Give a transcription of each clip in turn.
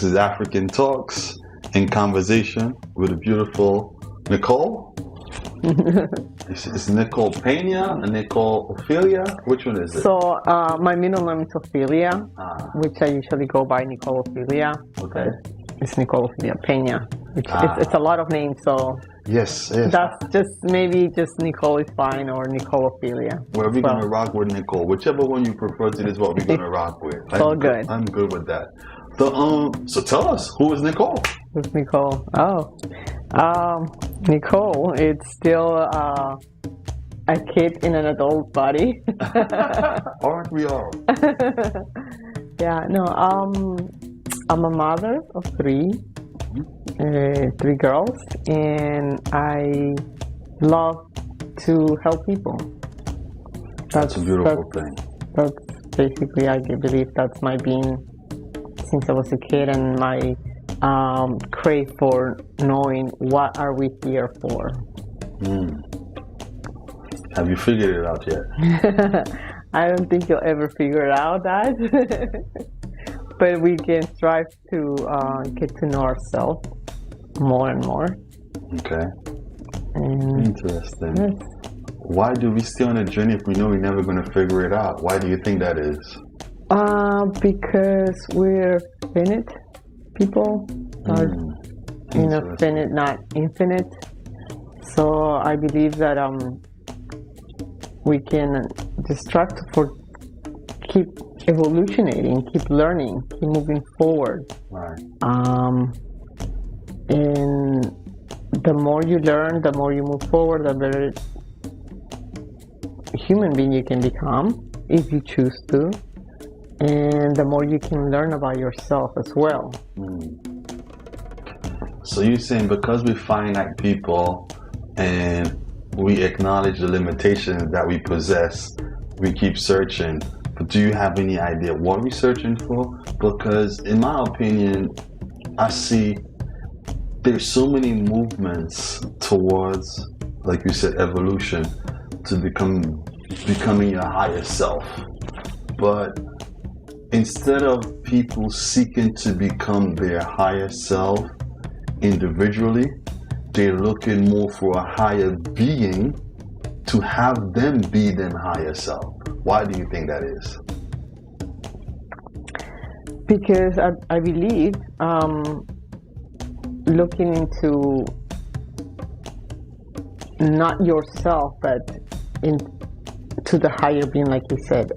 This is AFRIKIN Talks in conversation with a beautiful Nicole. It's Nicole Pena and Nicole Ofelia. Which one is it? So my middle name is Ofelia, which I usually go by Nicole Ofelia. Okay. It's Nicole Ofelia Pena, which it's a lot of names, so yes. that's maybe Nicole is fine, or Nicole Ofelia. Well, we're gonna rock with Nicole. Whichever one you prefer to is what we're gonna rock with. All good. I'm good with that. So tell us, who is Nicole? Who's Nicole? Nicole, it's still a kid in an adult body. Aren't we all? Yeah, no, I'm a mother of three girls, and I love to help people. That's a beautiful thing. That's basically, I believe that's my being since I was a kid, and my crave for knowing what are we here for. Have you figured it out yet? I don't think you'll ever figure it out, that. But we can strive to get to know ourselves more and more. Okay. Interesting. Yes. Why do we stay on a journey if we know we're never going to figure it out? Why do you think that is? Because we're finite people. Finite, not infinite. So I believe that we can just strive to keep evolutionating, keep learning, keep moving forward. Right. And the more you learn, the more you move forward, the better human being you can become, if you choose to. And the more you can learn about yourself as well. So you're saying because we're finite people and we acknowledge the limitations that we possess, we keep searching. But do you have any idea what we're searching for? Because in my opinion, I see there's so many movements towards, like you said, evolution, to becoming your higher self. But instead of people seeking to become their higher self individually, they're looking more for a higher being to have them be them higher self. Why do you think that is? Because I believe looking into not yourself, but into the higher being, like you said,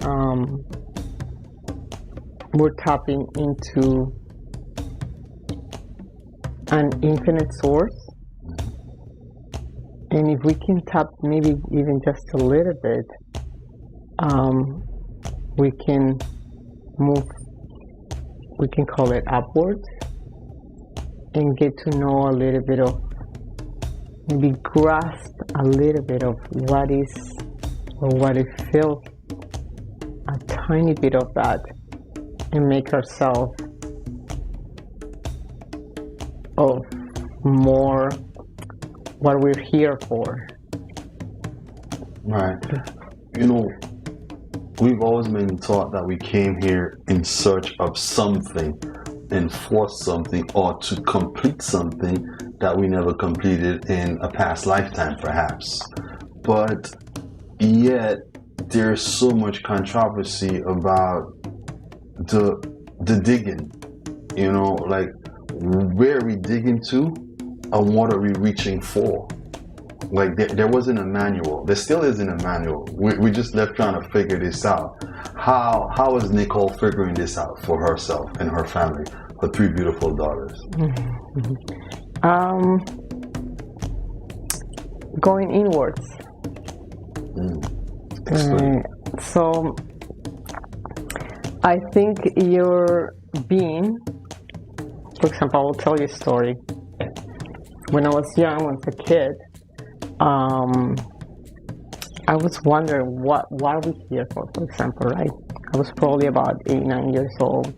we're tapping into an infinite source. And if we can tap maybe even just a little bit, we can move, we can call it upwards, and get to know a little bit of, maybe grasp a little bit of what is, or what it feels, a tiny bit of that, and make ourselves of more what we're here for. Right. You know, we've always been taught that we came here in search of something and for something, or to complete something that we never completed in a past lifetime, perhaps. But yet there's so much controversy about the digging, you know, like where are we digging to and what are we reaching for? Like there wasn't a manual. There still isn't a manual. We just left trying to figure this out. How is Nicole figuring this out for herself and her family, her three beautiful daughters? Going inwards. So I think your being, for example, I will tell you a story. When I was young, when I was a kid, I was wondering what are we here for example, right? I was probably about 8, 9 years old,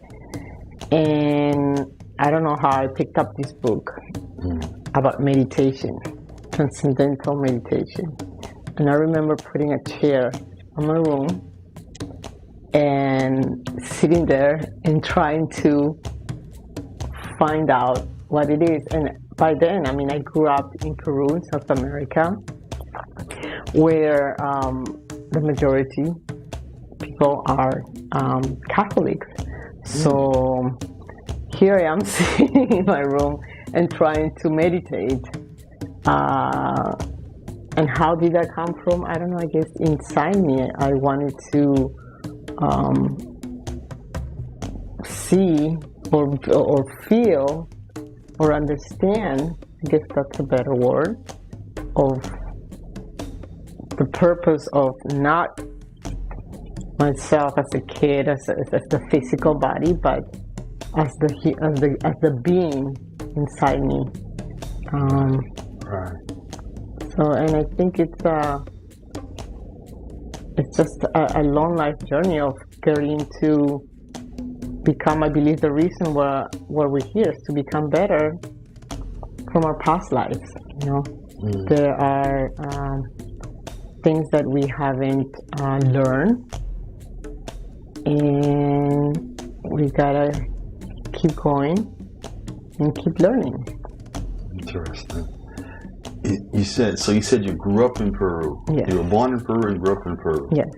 and I don't know how I picked up this book about meditation, transcendental meditation. And I remember putting a chair in my room and sitting there and trying to find out what it is. And by then, I mean, I grew up in Peru, in South America, where the majority people are Catholics. So here I am sitting in my room and trying to meditate. And how did that come from? I don't know, I guess inside me, I wanted to see or feel or understand, I guess that's a better word, of the purpose of not myself as a kid, as the physical body, but as the being inside me. Right. So, and I think it's just a long life journey of getting to become, I believe the reason why we're here is to become better from our past lives, you know. There are things that we haven't learned, and we gotta keep going and keep learning. Interesting. You said you grew up in Peru. Yes. You were born in Peru and grew up in Peru. Yes.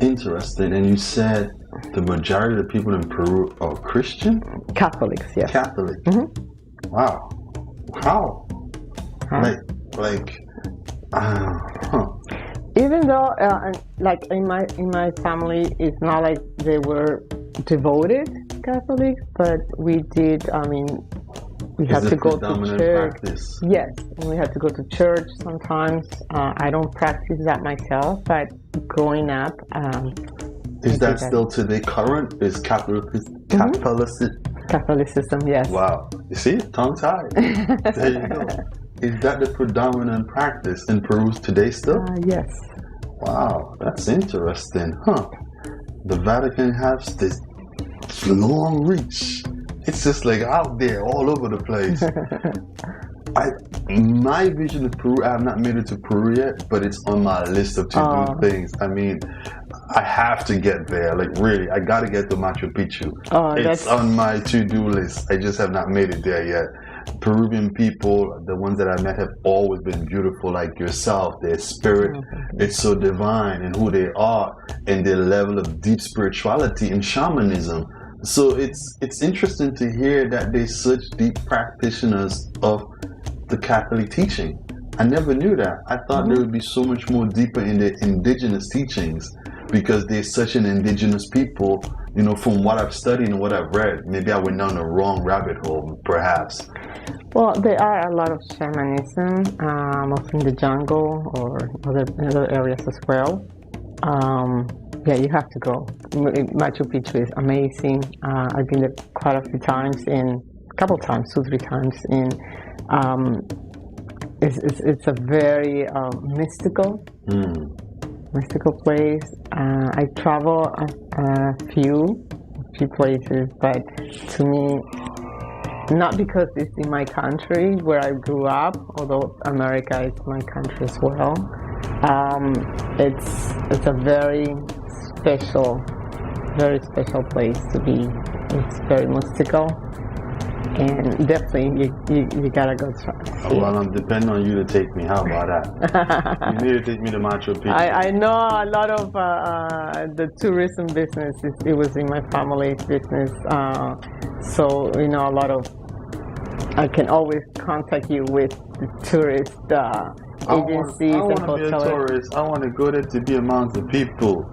Interesting. And you said the majority of the people in Peru are Christian? Catholics, yes. Catholic. Mm-hmm. Wow. How? Like, Even though, like in my family, it's not like they were devoted Catholics, but we did. I mean, we had to go to church. Practice? Yes, and we had to go to church sometimes. I don't practice that myself, but growing up, is that still today current? Is Catholicism? Catholicism, yes. Wow. You see, tongue tied. There you go. Is that the predominant practice in Peru today still? Yes. Wow, that's interesting, huh? The Vatican has this long reach. It's just like out there, all over the place. My vision of Peru, I have not made it to Peru yet, but it's on my list of to-do things. I mean, I have to get there. Like really, I got to get to Machu Picchu. It's on my to-do list. I just have not made it there yet. Peruvian people, the ones that I met, have always been beautiful, like yourself. Their spirit, it's so divine in who they are, and their level of deep spirituality and shamanism. So it's interesting to hear that they're such deep practitioners of the Catholic teaching. I never knew that. I thought there would be so much more deeper in the indigenous teachings, because they're such an indigenous people. You know, from what I've studied and what I've read, maybe I went down the wrong rabbit hole, perhaps. Well, there are a lot of shamanism, mostly in the jungle or other areas as well. Yeah, you have to go. Machu Picchu is amazing. I've been there quite a few times, a couple times, 2-3 times. It's a very mystical place. I travel a few places, but to me, not because it's in my country where I grew up, although America is my country as well. It's a very special place to be. It's very mystical, and definitely you gotta go try. Well, I'm depending on you to take me. How about that? You need to take me to Machu Picchu. I know a lot of the tourism business. It was in my family's business, so you know a lot of. I can always contact you with the tourist agencies and hotels. I want to be a tourist. I want to go there to be amongst the people,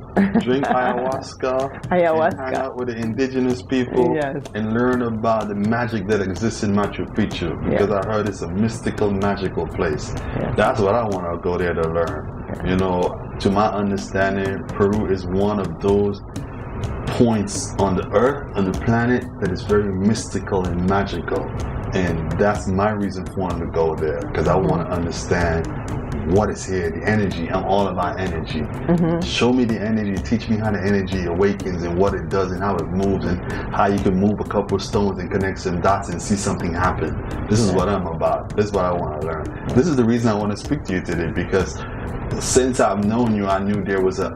drink ayahuasca, and hang out with the indigenous people, and learn about the magic that exists in Machu Picchu, because I heard it's a mystical, magical place. That's what I want to go there to learn. You know, to my understanding, Peru is one of those points on the earth, on the planet, that is very mystical and magical. And that's my reason for wanting to go there, because I want to understand what is here, the energy. I'm all about energy. Show me the energy, teach me how the energy awakens and what it does and how it moves, and how you can move a couple of stones and connect some dots and see something happen. This is what I'm about. This is what I want to learn. This is the reason I want to speak to you today, because since I've known you, I knew there was a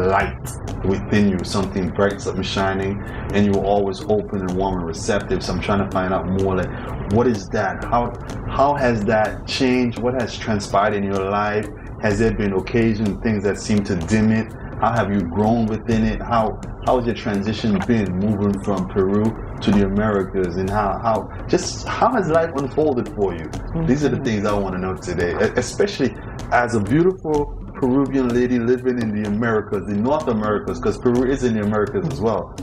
light within you, something bright, something shining, and you were always open and warm and receptive. So I'm trying to find out more, like, what is that? How has that changed? What has transpired in your life? Has there been occasion, things that seem to dim it? How have you grown within it? How has your transition been moving from Peru to the Americas, and how has life unfolded for you? These are the things I want to know today, especially as a beautiful Peruvian lady living in the Americas, the North Americas, because Peru is in the Americas as well.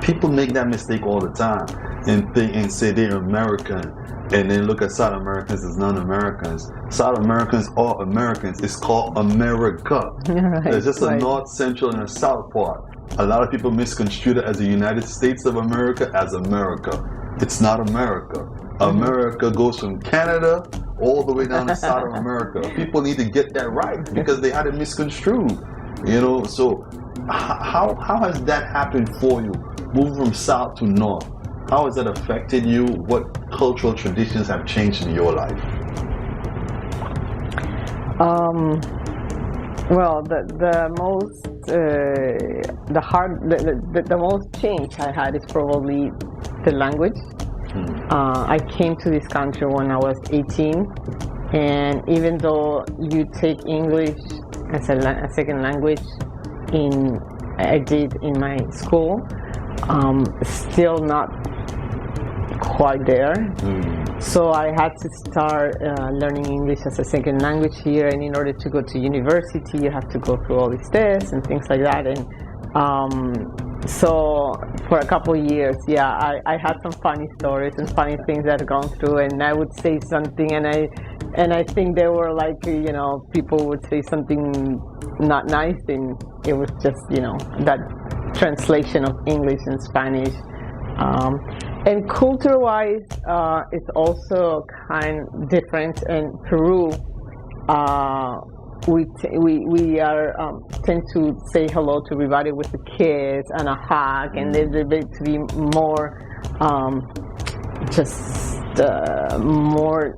People make that mistake all the time and say they're American, and then look at South Americans as non-Americans. South Americans are Americans. It's called America. Right, there's just a North, Central, and a South part. A lot of people misconstrue it as the United States of America as America. It's not America. America goes from Canada all the way down to South America. People need to get that right because they had it misconstrued. So how has that happened for you? Moving from South to North. How has that affected you? What cultural traditions have changed in your life? Well, the most change I had is probably the language. I came to this country when I was 18, and even though you take English as a second language, I did in my school, still not quite there. So I had to start learning English as a second language here, and in order to go to university you have to go through all these tests and things like that, and so for a couple of years, I had some funny stories and funny things that I'd gone through, and I would say something and I think they were like, people would say something not nice, and it was just, that translation of English and Spanish. And culture-wise, it's also kind of different. In Peru, we are tend to say hello to everybody with a kiss and a hug, and they're to be more more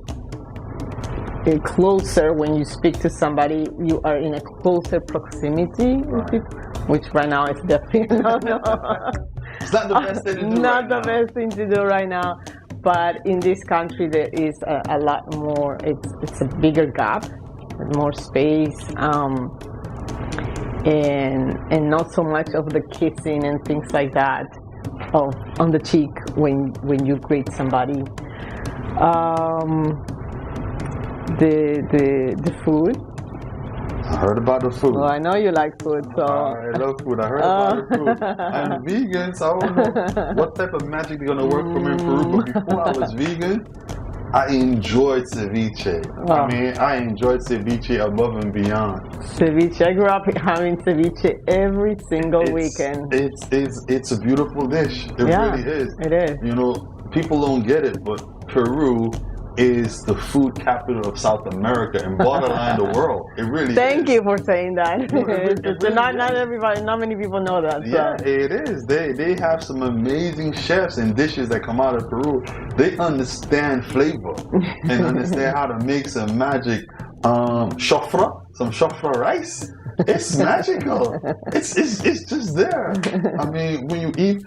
closer. When you speak to somebody, you are in a closer proximity with people, which right now is definitely no. It's not the best thing to do. Not the best thing to do right now. But in this country, there is a lot more. It's a bigger gap, more space, and not so much of the kissing and things like that, on the cheek when you greet somebody. The food. I heard about the food. Well, I know you like food, so I love food. I heard about the food. I'm vegan, so I don't know what type of magic they're gonna work for me in Peru. But before I was vegan, I enjoyed ceviche. I mean, I enjoyed ceviche above and beyond. Ceviche. I grew up having ceviche every single weekend. It's a beautiful dish. It really is. It is. People don't get it, but Peru is the food capital of South America and borderline the world. It really is. Thank you for saying that. Not many people know that. So. Yeah, it is. They have some amazing chefs and dishes that come out of Peru. They understand flavor and understand how to make some magic some shofra rice. It's magical. It's just there. I mean, when you eat,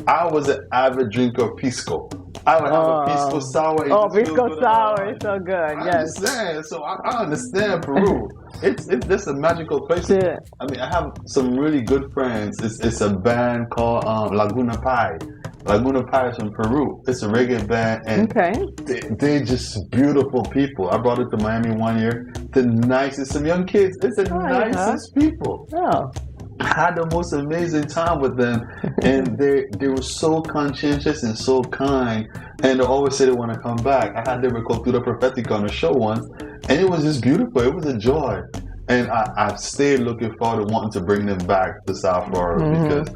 I was an avid drinker of pisco. I would have a pisco sour. Pisco sour is so good. I understand. So I understand Peru. It's just a magical place. Yeah. I have some really good friends. It's a band called Laguna Pai. Laguna Pai is from Peru. It's a reggae band, and they're just beautiful people. I brought it to Miami one year. The nicest, some young kids. It's the nicest people. Oh. I had the most amazing time with them, and they were so conscientious and so kind, and they always say they want to come back. I had them with Cultura Profética on a show once, and it was just beautiful. It was a joy, and I've stayed looking forward to wanting to bring them back to South Florida because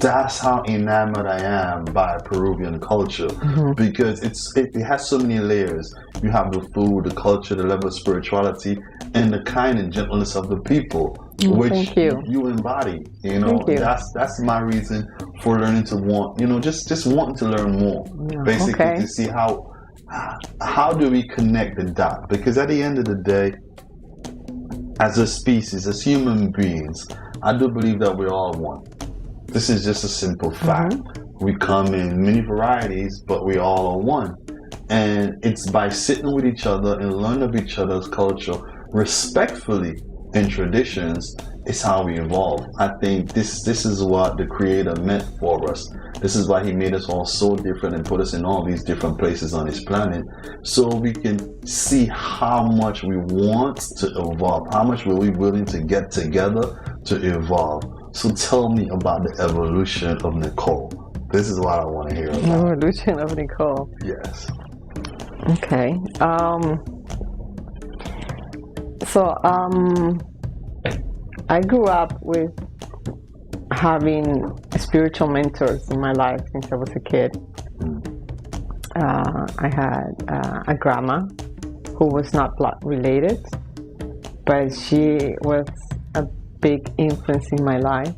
that's how enamored I am by Peruvian culture, because it has so many layers. You have the food, the culture, the level of spirituality, and the kind and gentleness of the people, which you embody. That's my reason for learning to want, just wanting to learn more, basically, to see how do we connect the dot, because at the end of the day, as a species, as human beings, I do believe that we're all one. This is just a simple fact. We come in many varieties, but we all are one. And it's by sitting with each other and learning of each other's culture respectfully and traditions is how we evolve. I think this is what the Creator meant for us. This is why He made us all so different and put us in all these different places on this planet, so we can see how much we want to evolve, how much were we willing to get together to evolve. So tell me about the evolution of Nicole. This is what I want to hear about. Evolution of Nicole. Yes. Okay. I grew up with having spiritual mentors in my life since I was a kid. I had a grandma who was not blood related, but she was a big influence in my life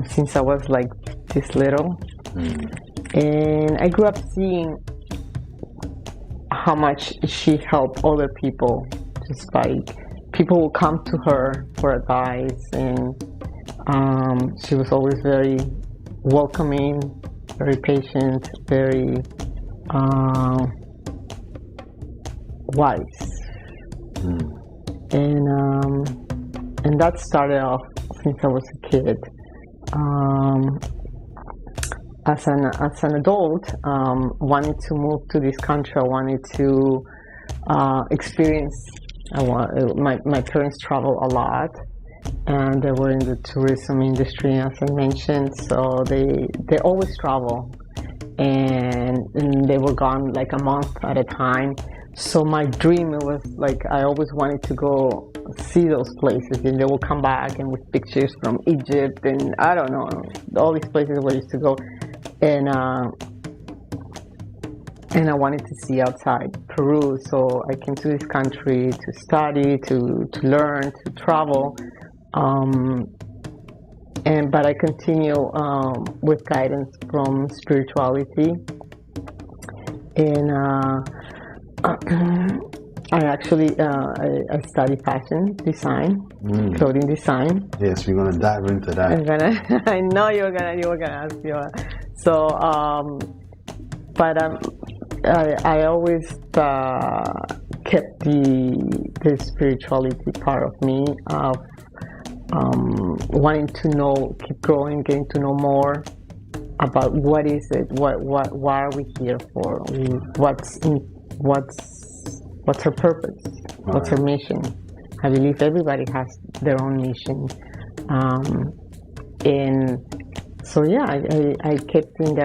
since I was like this little. And I grew up seeing how much she helped other people, just like people will come to her for advice, and she was always very welcoming, very patient, very wise. And that started off since I was a kid. As an adult, wanted to move to this country. I wanted to experience. My parents travel a lot, and they were in the tourism industry, as I mentioned. So they always travel, and they were gone like a month at a time. So my dream, it was like I always wanted to go see those places, and they will come back and with pictures from Egypt and I don't know, all these places where I used to go, and I wanted to see outside Peru. So I came to this country to study, to learn, to travel, but I continue with guidance from spirituality, and I actually I study fashion design, clothing design. Yes, we're gonna dive into that. I know you were gonna ask me. So, but I always kept the spirituality part of me, of wanting to know, keep growing, getting to know more about what is it, why are we here for, what's her purpose, what's her mission. I believe everybody has their own mission, and so yeah, I kept in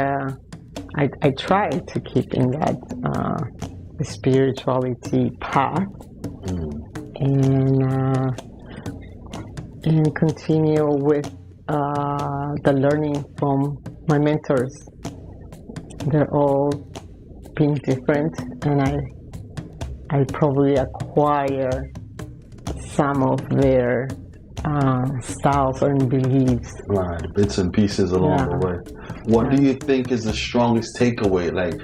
I tried to keep in that spirituality path, and continue with the learning from my mentors. They're all being different, and I probably acquire some of their styles and beliefs. Right, bits and pieces along the way. What do you think is the strongest takeaway? Like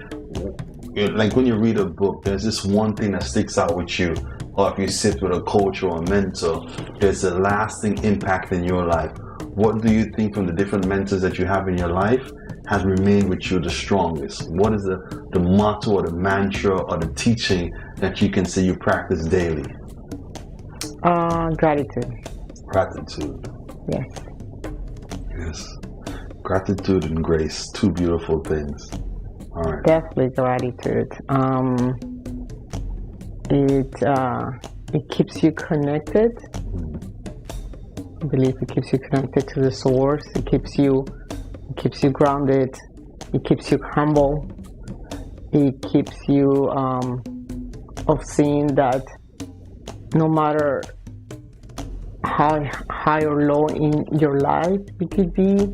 when you read a book, there's this one thing that sticks out with you, or if you sit with a coach or a mentor, there's a lasting impact in your life. What do you think from the different mentors that you have in your life has remained with you the strongest? What is the motto or the mantra or the teaching that you can say you practice daily? Gratitude. Gratitude. Yes. Yes. Gratitude and grace, two beautiful things. All right. Definitely gratitude. It keeps you connected. I believe it keeps you connected to the source. It keeps you grounded. It keeps you humble. It keeps you of seeing that no matter how high or low in your life it could be,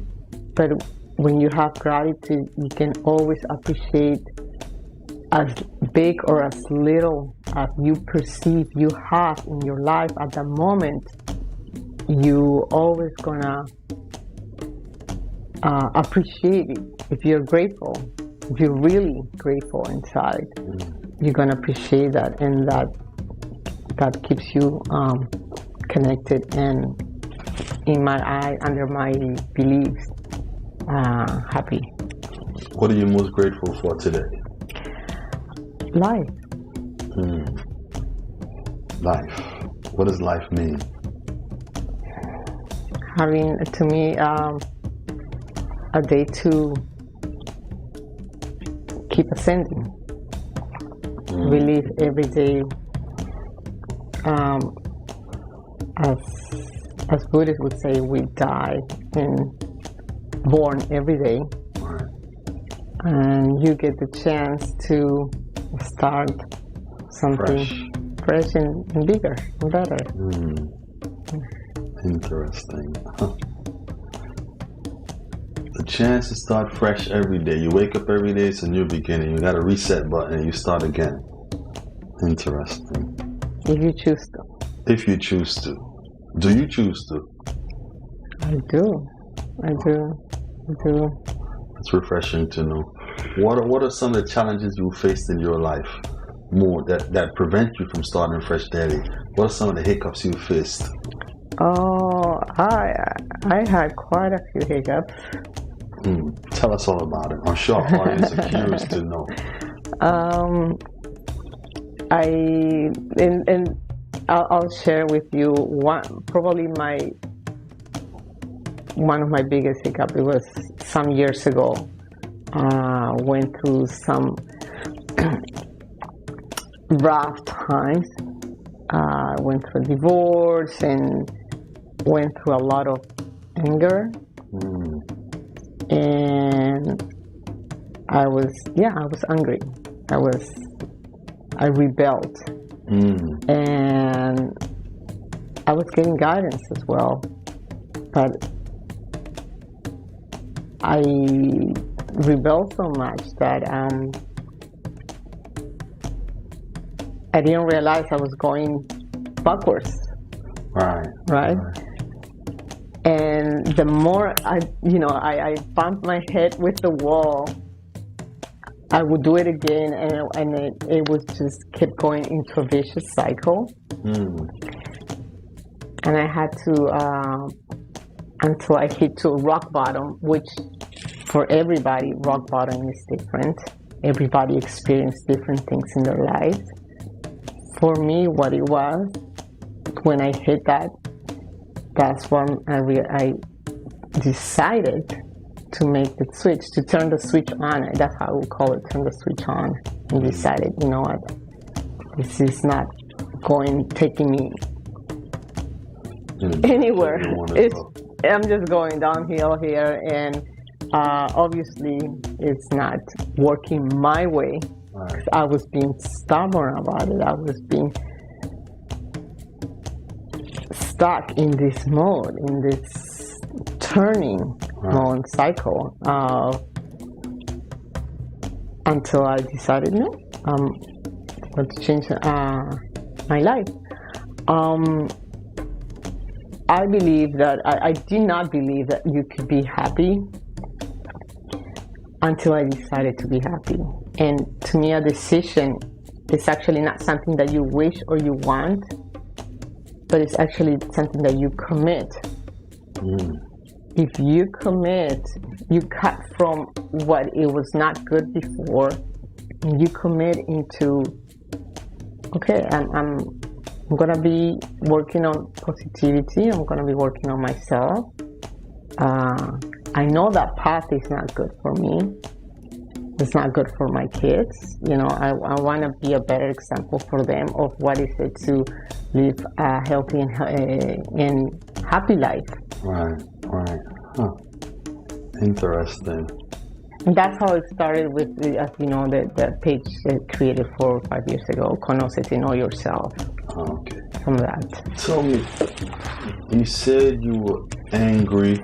but when you have gratitude, you can always appreciate as big or as little as you perceive you have in your life at the moment. You always gonna appreciate it. If you're grateful, if you're really grateful inside, you're gonna appreciate that, and that keeps you connected and, in my eye, under my beliefs, happy. What are you most grateful for today? Life. Life. What does life mean? Having, to me, a day to keep ascending. We live every day, as Buddhists would say, we die and born every day. Right. And you get the chance to start something fresh and bigger and better. Interesting. The chance to start fresh every day. You wake up every day, it's a new beginning. You got a reset button and you start again. Interesting. If you choose to. If you choose to. Do you choose to? I do. It's refreshing to know. What are some of the challenges you faced in your life more that prevent you from starting fresh daily? What are some of the hiccups you faced? Oh, I had quite a few hiccups. Tell us all about it. I'm sure our audience are curious to know. I'll share with you one of my biggest hiccups. It was some years ago. Went through some rough times. Went through a divorce and went through a lot of anger. And I was angry. I rebelled. And I was getting guidance as well. But I rebelled so much that I didn't realize I was going backwards. Right? And the more I bumped my head with the wall, I would do it again, and it was just kept going into a vicious cycle. And I had to, until I hit to rock bottom, which for everybody, rock bottom is different. Everybody experiences different things in their lives. For me, what it was, when I hit that, that's when I decided to make the switch, to turn the switch on. That's how I would call it, turn the switch on. And decided, you know what, this is not taking me anywhere. I'm just going downhill here, and obviously it's not working my way. Right. I was being stubborn about it. I was being stuck in this mode, in this turning mode cycle, until I decided, no, I'm going to change my life. I believe that I did not believe that you could be happy until I decided to be happy. And to me, a decision is actually not something that you wish or you want, but it's actually something that you commit. If you commit, you cut from what it was not good before, and you commit into, okay, I'm going to be working on positivity. I'm going to be working on myself. I know that path is not good for me. It's not good for my kids. You know, I want to be a better example for them of what is it to live a healthy and happy life. Right. Huh. Interesting. And that's how it started with, as you know, the page created 4 or 5 years ago, Conócte, know yourself. Okay. From that. Tell me, you said you were angry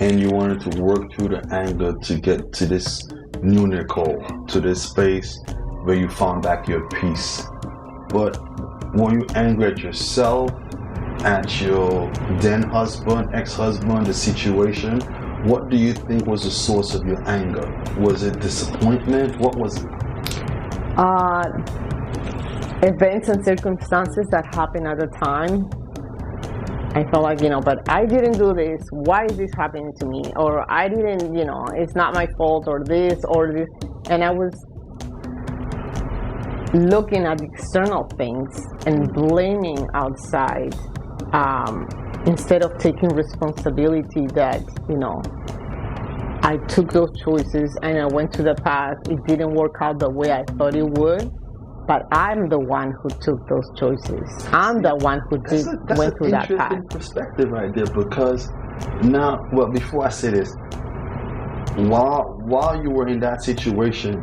and you wanted to work through the anger to get to this new Nicole, to this space where you found back your peace. But were you angry at yourself, at your then husband, ex-husband, the situation? What do you think was the source of your anger? Was it disappointment? What was it? events and circumstances that happened at the time, I felt like, but I didn't do this. Why is this happening to me? Or I didn't, it's not my fault, or this, or this. And I was looking at external things and blaming outside, instead of taking responsibility that, I took those choices and I went to the path. It didn't work out the way I thought it would. But I'm the one who took those choices. I'm the one who went through that path. That's an interesting perspective right there, because now, well, before I say this, while you were in that situation,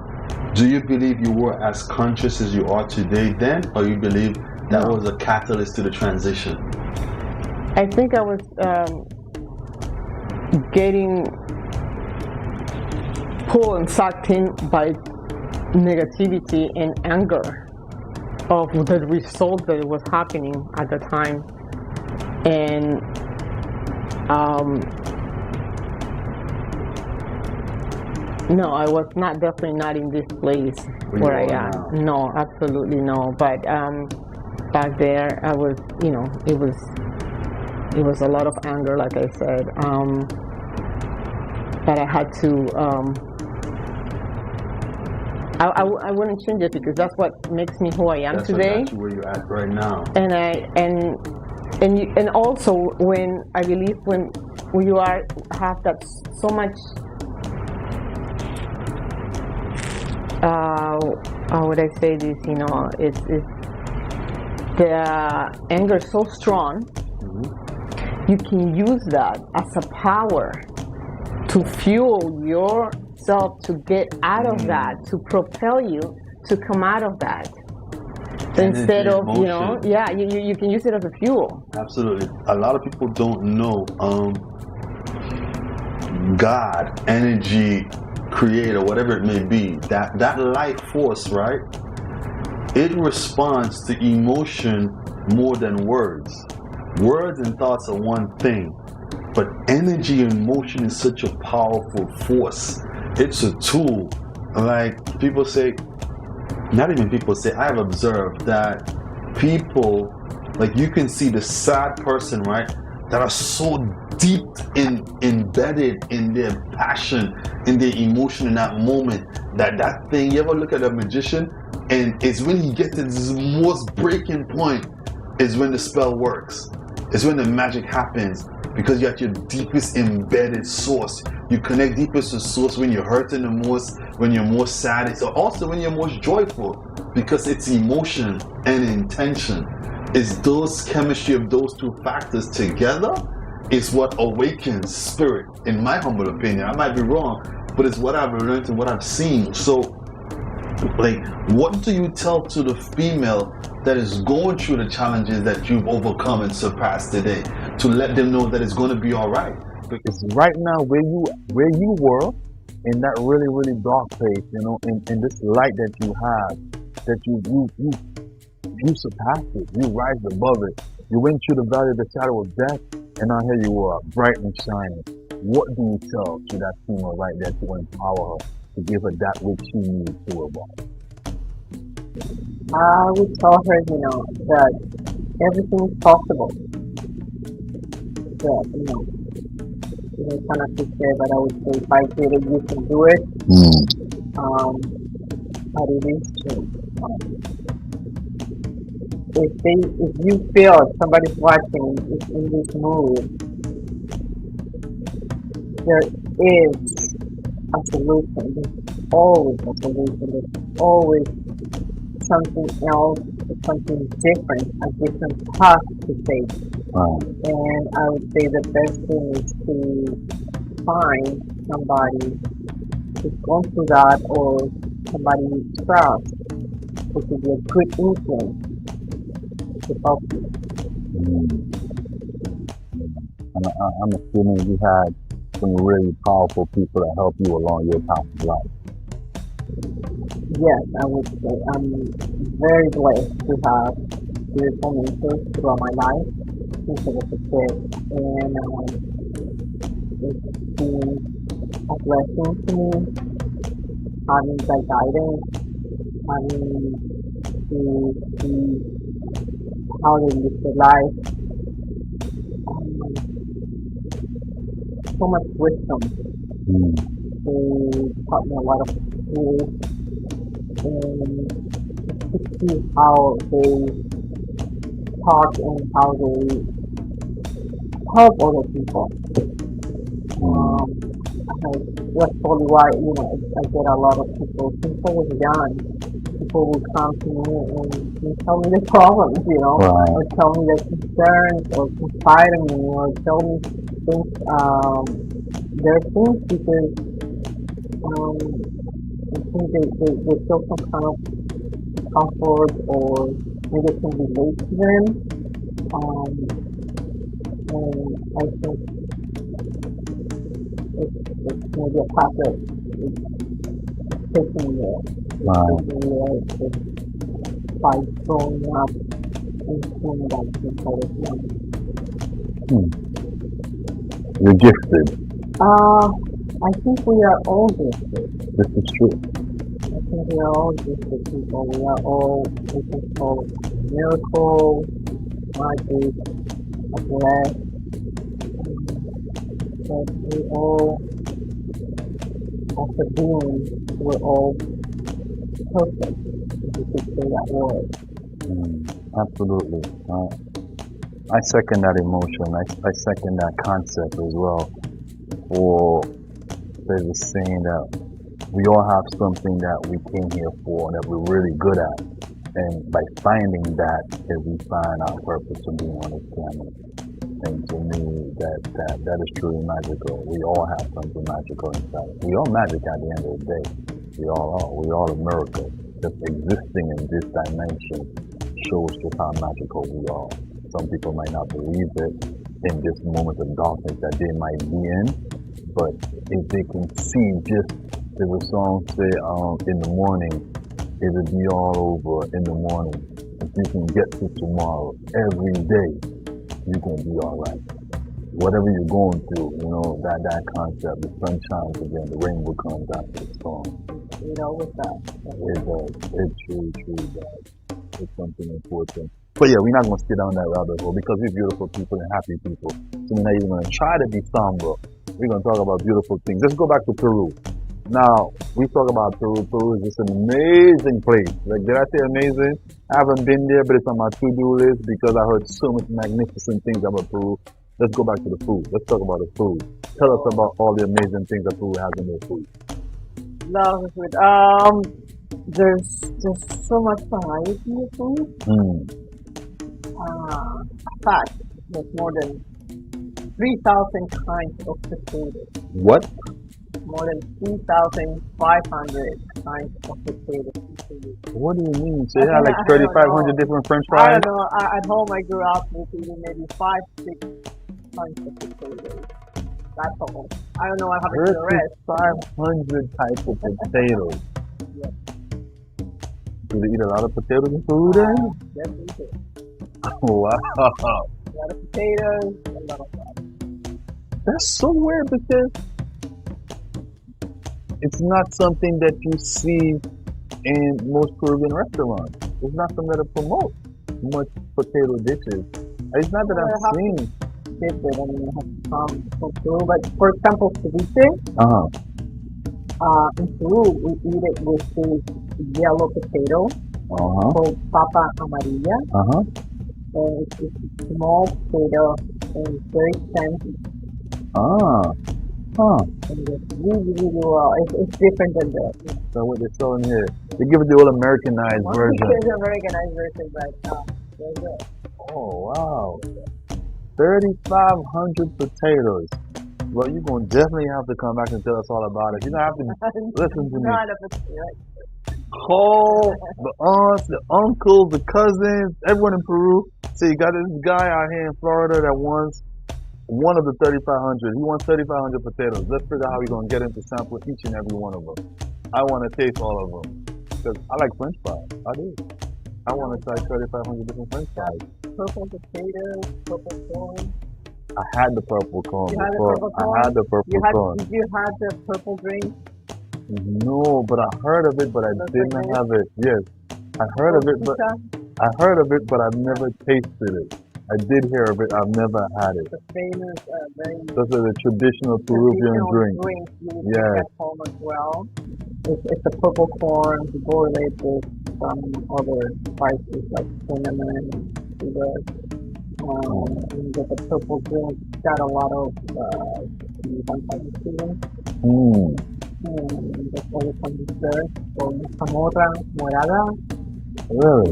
do you believe you were as conscious as you are today then, or you believe that was a catalyst to the transition? I think I was getting pulled and sucked in by negativity and anger of the result that was happening at the time, and no, I was definitely not in this place where I am. No, absolutely no. But back there, I was, it was a lot of anger, like I said, that I had to. I wouldn't change it, because that's what makes me who I am today. That's where you're at right now. And also when I believe when you have that so much, how would I say this? It's the anger is so strong. Mm-hmm. You can use that as a power to fuel yourself to get out of that, to propel you to come out of that. So instead of, you can use it as a fuel. Absolutely. A lot of people don't know God, energy, creator, whatever it may be, that life force, right? It responds to emotion more than words. Words and thoughts are one thing, but energy and motion is such a powerful force. It's a tool. Like people say, not even people say, I've observed that people, like you can see the sad person, right, that are so deep embedded in their passion, in their emotion in that moment, that thing, you ever look at a magician, and it's when he gets to this most breaking point is when the spell works. It's when the magic happens, because you're at your deepest embedded source. You connect deepest to source when you're hurting the most, when you're most sad. It's also when you're most joyful, because it's emotion and intention. It's those chemistry of those two factors together is what awakens spirit, in my humble opinion. I might be wrong, but it's what I've learned and what I've seen. So, like, what do you tell to the female that is going through the challenges that you've overcome and surpassed today, to let them know that it's going to be all right? Because right now, where you were in that really, really dark place, in this light that you have, that you surpassed it, you rise above it. You went through the valley of the shadow of death, and now here you are, bright and shining. What do you tell to that female right there to empower her, to give her that which she needs to evolve? I would tell her, that everything is possible. That, it's kind of cliche, but I would say if I did it, you can do it. But it is true. If you feel somebody's watching, is in this mood, there is a solution. There's always a solution. There's always something else, something different, a different path to take. And I would say the best thing is to find somebody who's gone through that, or somebody you trust, who could be a good influence to help you. And I'm assuming you had some really powerful people that help you along your path of life. Yes, I would say I'm very blessed to have spiritual mentors throughout my life since I was a kid, and it's been a blessing to me having that guidance, having to see how they live their life. Um, so much wisdom. Mm. They taught me a lot of tools and to see how they talk and how they help other people. That's probably why I get a lot of people. Since I was young, people will come to me and tell me their problems, Right. or tell me their concerns, or confide in me, or tell me things, their things because I think they feel some kind of comfort, or maybe I can relate to them. And I think it's maybe a path that is taking me just by growing up and seeing that since I was young. You're gifted. I think we are all gifted. This is true. I think we are all gifted people. We are all, we can call it miracles, magic, a bless. But we all, as a being, we're all perfect, if you could say that word. Absolutely. I second that emotion. I second that concept as well. Or there's a saying that we all have something that we came here for and that we're really good at. And by finding that, we find our purpose of being on this planet. And to me, that is truly magical. We all have something magical inside. We all magic at the end of the day. We all are. We all a miracle. Just existing in this dimension shows just how magical we are. Some people might not believe it in this moment of darkness that they might be in, but if they can see, just there's a song say, in the morning, it'll be all over in the morning. If you can get to tomorrow every day, you're gonna be all right. Whatever you're going through, that concept, the sun shines again, the rainbow comes after the storm. With that. It does. It truly does. It's something important. But yeah, we're not going to sit down that rabbit hole because we're beautiful people and happy people. So we're not even going to try to be somber. We're going to talk about beautiful things. Let's go back to Peru. Now, we talk about Peru. Peru is just an amazing place. Like, did I say amazing? I haven't been there, but it's on my to-do list because I heard so much magnificent things about Peru. Let's go back to the food. Let's talk about the food. Tell us about all the amazing things that Peru has in their food. Love the food. There's so much variety in food. In fact, there's more than 3,000 kinds of potatoes. What? More than 3,500 kinds of potatoes. What do you mean? So you have like 3,500 different French fries? I don't know. At home, I grew up with eating maybe 5-6 kinds of potatoes. That's all. I don't know what happened to the rest. 500 types of potatoes. Yes. Do they eat a lot of potatoes in Peru then? Yes, we do. Wow. A lot of potatoes, a lot of rice. That's so weird because it's not something that you see in most Peruvian restaurants. It's not something that promote much potato dishes. It's not that I've seen. Different. I mean, it has to come from Peru. But for example, ceviche. In Peru, we eat it with this yellow potato called papa amarilla. And it's a small potato and it's very sensitive. And it's really well. It's different than the. So what they're selling here, they give it the old Americanized version. It's the Americanized version, but very good. Oh wow. 3,500 potatoes. Well, you're going to definitely have to come back and tell us all about it. You're going to have to listen to me. Call the aunts, the uncles, the cousins, everyone in Peru. So you got this guy out here in Florida that wants one of the 3,500. He wants 3,500 potatoes. Let's figure out how we're going to get him to sample each and every one of them. I want to taste all of them. Because I like French fries. I do. I want to try 3,500 different French fries. Purple potatoes, purple corn. I had the purple corn before. I had the purple corn. Did you have the purple drink? No, but I heard of it, but I didn't have it. Yes, I heard of it, but I've never tasted it. I did hear of it. I've never had it. It's a famous, very Those are the traditional Peruvian drink. drink. You would Yes. make at home as well. It's a purple corn boiled with some other spices like cinnamon, sugar. And with the purple drink, it's got a lot of sometimes seasoning. And there's always some dessert or zamorra morada. Really?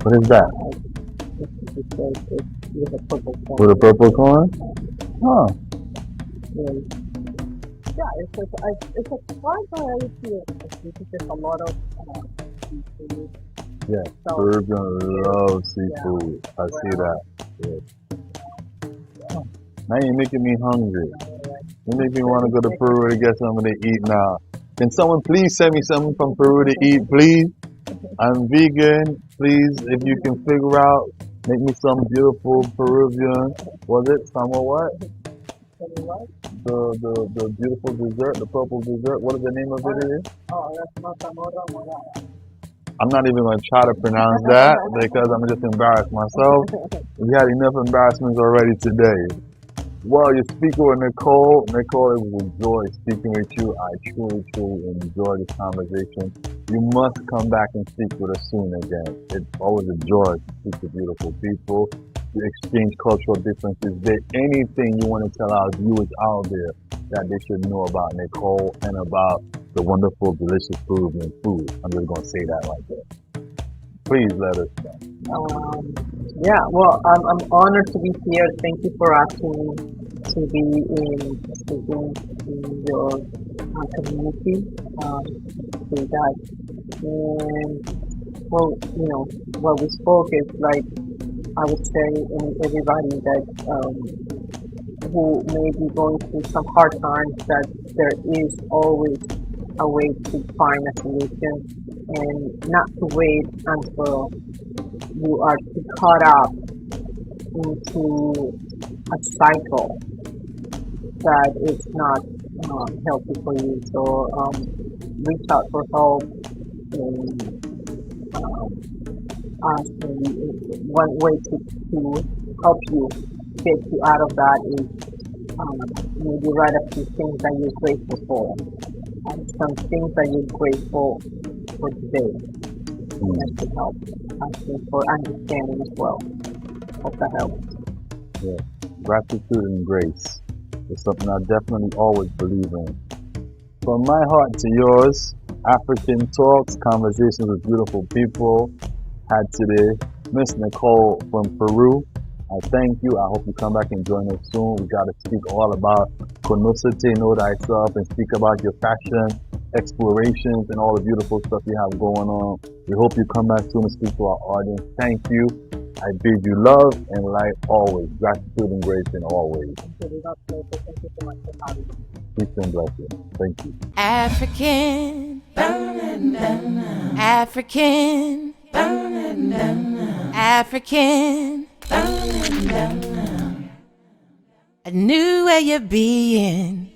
What is that? It's with a purple corn. With a purple corn? Huh. Yeah, it's a wide variety of seafood. There's a lot of seafood. Yeah, So, Peruvian love seafood. I see that. Yeah. Now you're making me hungry. You make me want to go to Peru to get something to eat now. Can someone please send me something from Peru to eat, please? I'm vegan. Please, if you can figure out, make me some beautiful Peruvian. Was it summer what? The beautiful dessert, the purple dessert. What is the name of it again? Oh, that's not zamorra morada. I'm not even going to try to pronounce that because I'm just embarrassed myself. We had enough embarrassments already today. Well, you're speaking with Nicole. Nicole, it was a joy speaking with you. I truly, truly enjoyed this conversation. You must come back and speak with us soon again. It's always a joy to speak to beautiful people, to exchange cultural differences. Is there anything you want to tell our viewers out there that they should know about Nicole and about the wonderful, delicious Peruvian food? I'm just going to say that like that. Please let us know. Yeah, well, I'm honored to be here. Thank you for asking me to be speaking in your community. To that, and well, what we spoke is like I would say, everybody that who may be going through some hard times, that there is always a way to find a solution, and not to wait until you are too caught up into a cycle that is not healthy for you. So reach out for help. And one way to help you get you out of that is maybe write a few things that you're grateful for. Some things that you're grateful for today. That should help. Asking for understanding as well. Hope that helps. Yeah. Gratitude and grace is something I definitely always believe in. From my heart to yours, African Talks, conversations with beautiful people, had today Miss Nicole from Peru. I thank you. I hope you come back and join us soon. We got to speak all about Conócte, know thyself, and speak about your fashion explorations and all the beautiful stuff you have going on. We hope you come back soon and speak to our audience. Thank you. I bid you love and light always. Gratitude and grace in always. Thank you so much for having me. Peace and blessings. Thank you. African, African, African, a new way of being.